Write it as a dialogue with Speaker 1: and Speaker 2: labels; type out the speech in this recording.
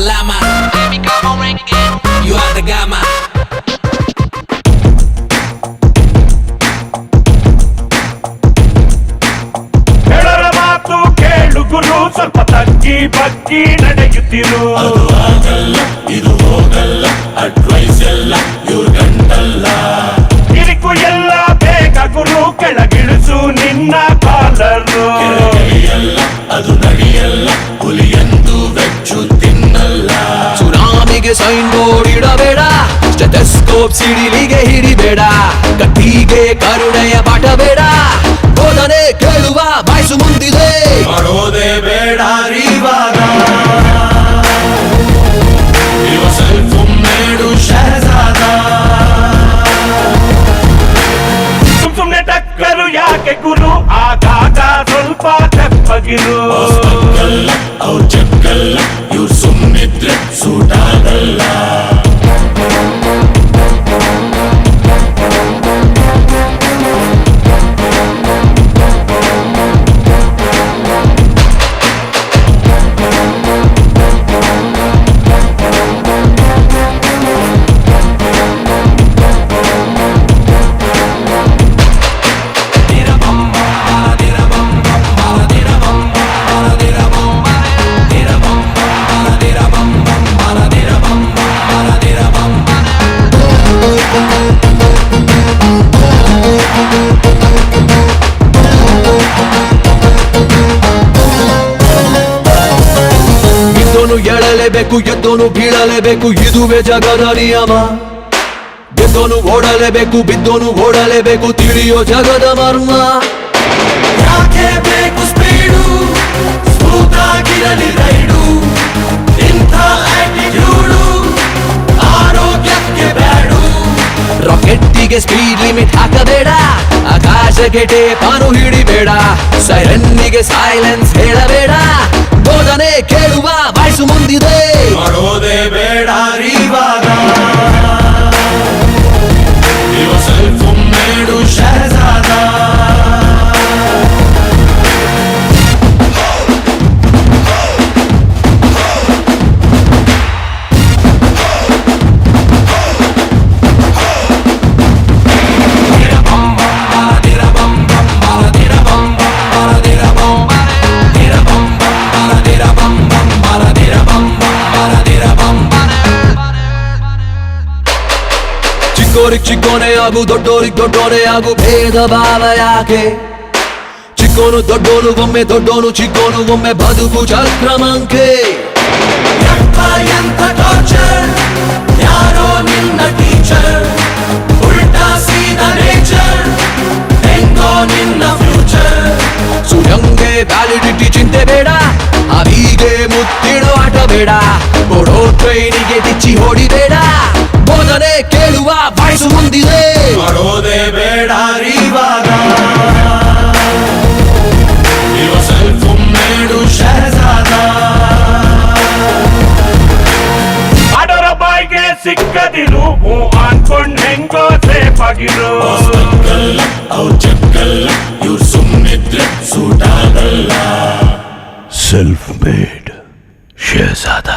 Speaker 1: lama. Baby, come on, ring again. You are the gamma.
Speaker 2: ಹೇಳರ ಮಾತು ಕೇಳು ಗುರು, ಸ್ವಲ್ಪ ತಗ್ಗಿ ಬಗ್ಗಿ ನಡೆಯುತ್ತಿರು.
Speaker 3: ಅದು ಆಗಲ್ಲ, ಇದು ಹೋಗಲ್ಲ, ಅಡ್ವೈಸ್ ಎಲ್ಲ ಇವ್ರ ಗಂಟಲ್ಲ.
Speaker 2: ಕಿರಿಕು ಎಲ್ಲ ಬೇಗ ಗುರು, ಕೆಳಗಿಳಿಸು ನಿನ್ನ ಕಾಲರು.
Speaker 3: ಕೆಳಗಿಳಿಯಲ್ಲ, ಅದು ನಡೆಯಲ್ಲ, ಹುಲಿಯಂದು ವೆಚ್ಚು ತಿನ್ನಲ್ಲ.
Speaker 4: ಸುನಾಮಿಗೆ ಸೈನ್ ಬೋರ್ಡ್ ಇಡಬೇಡ, ಸ್ಟೆಥೋಸ್ಕೋಪ್ ಸಿಡಿಲಿಗೆ ಹಿಡಿಬೇಡ, ಕತ್ತಿಗೆ ಕರುಣೆಯ ಪಾಠ ಬೇಡ, ಬೋಧನೆ ಕೇಳುವ ಬಾಯ್ಸು ಮುಂದಿದೆ.
Speaker 3: ಮಾಡೋದೇ ಬೇಡ ಇವಾಗ, ಇವ ಸೆಲ್ಫ್ ಮೇಡು ಶಹಜಾದ.
Speaker 2: ಸುಮ್ನೆ ಟಕ್ಕರು ಯಾಕೆ ಗುರು, ಆಗಾಗ ಸ್ವಲ್ಪ ತೆಪ್ಪಗಿರು.
Speaker 3: ಅವ್ರ ಜಗ್ಗಲ್ಲ, ಇವ್ರು ಸುಮ್ಮನಿದ್ರೆ ಸೂಟ್ ಆಗಲ್ಲ.
Speaker 4: ಗೆದ್ದೋನು ಎಳಲೇಬೇಕು, ಎದ್ದೋನು ಬೀಳಲೇಬೇಕು, ಇದುವೇ ಜಗದ ನಿಯಮ. ಗೆದ್ದೋನು ಓಡಲೇಬೇಕು, ಬಿದ್ದೋನು ಓಡಲೇಬೇಕು, ತಿಳಿಯೋ ಜಗದ ಮರ್ಮ.
Speaker 3: ಯಾಕೆ ಬೇಕು ಸ್ಪೀಡು, ಸ್ಮೂತ್ ಆಗಿರಲಿ ರೈಡು, ಇಂಥ ಆಟಿಟ್ಯೂಡು ಆರೋಗ್ಯಕ್ಕೆ ಬೇಡು.
Speaker 4: ರಾಕೆಟ್ಟಿಗೆ ಸ್ಪೀಡ್ ಲಿಮಿಟ್ ಹಾಕಬೇಡ, ಆಕಾಶಕ್ಕೆ ಟೇಪಾನು ಹಿಡಿಬೇಡ, ಸೈರನ್ನಿಗೆ ಸೈಲೆನ್ಸ್ ಹೇಳಬೇಡ, ಬೋಧನೆ ಕೇಳುವ ಬಾಯ್ಸು ಮುಂದಿದೆ.
Speaker 3: ಮಾಡೋದೇ ಬೇಡ ಇವಾಗ, ಇವ ಸೆಲ್ಫ್ ಮೇಡು ಶಹಜಾದ.
Speaker 4: ಚಿಕ್ಕೋರಿಗೆ ಚಿಕ್ಕೋನೆ ಆಗು, ದೊಡ್ಡೋರಿಗೆ ದೊಡ್ಡೋನೆ ಆಗು, ಭೇದ ಭಾವ ಯಾಕೆ? ಚಿಕ್ಕೋನು ದೊಡ್ಡೋನು ಒಮ್ಮೆ, ದೊಡ್ಡೋನು ಚಿಕ್ಕೋನು ಒಮ್ಮೆ, ಬದುಕು ಚಕ್ರಮಂಕೆ.
Speaker 3: ಎಂತ ಟಾರ್ಚರ್, ಯಾರೋ ನಿನ್ನ ಟೀಚರ್, ಉಲ್ಟಾ ಸೀದಾ ನೇಚರ್, ಹೆಂಗೋ ನಿನ್ನ ಫ್ಯೂಚರ್.
Speaker 4: ಸುರಂಗೆ ವ್ಯಾಲಿಡಿಟಿ ಚಿಂತೆ ಬೇಡ, ಅವಿಗೆ ಮುತ್ತಿಡೋ ಆಟ ಬೇಡ, ಕೊಡೋ ಟ್ರೈನಿಗೆ ಡಿಚ್ಚಿ ಹೊಡಿಬೇಡ, ಬೋಧನೆ ಕೇಳುವ ಬಾಯ್ಸು ಮುಂದಿದೆ.
Speaker 3: ಮಾಡೋದೇ ಬೇಡ ಇವಾಗ, ಇವ ಸೆಲ್ಫ್ ಮೇಡು ಶಹಜಾದ.
Speaker 2: ಆಡೋರ ಬಾಯ್ಗೆ ಸಿಕ್ಕದಿರು, ಹೂ ಅನ್ಕೊಂಡ್ ಹೆಂಗೋ ಸೇಫ್ ಆಗಿರು.
Speaker 3: ಅವ್ರ ಜಗ್ಗಲ್ಲ, ಇವ್ರು ಸುಮ್ಮನಿದ್ರೆ ಸೂಟ್ ಆಗಲ್ಲ.
Speaker 4: Self made ಶಹಜಾದ.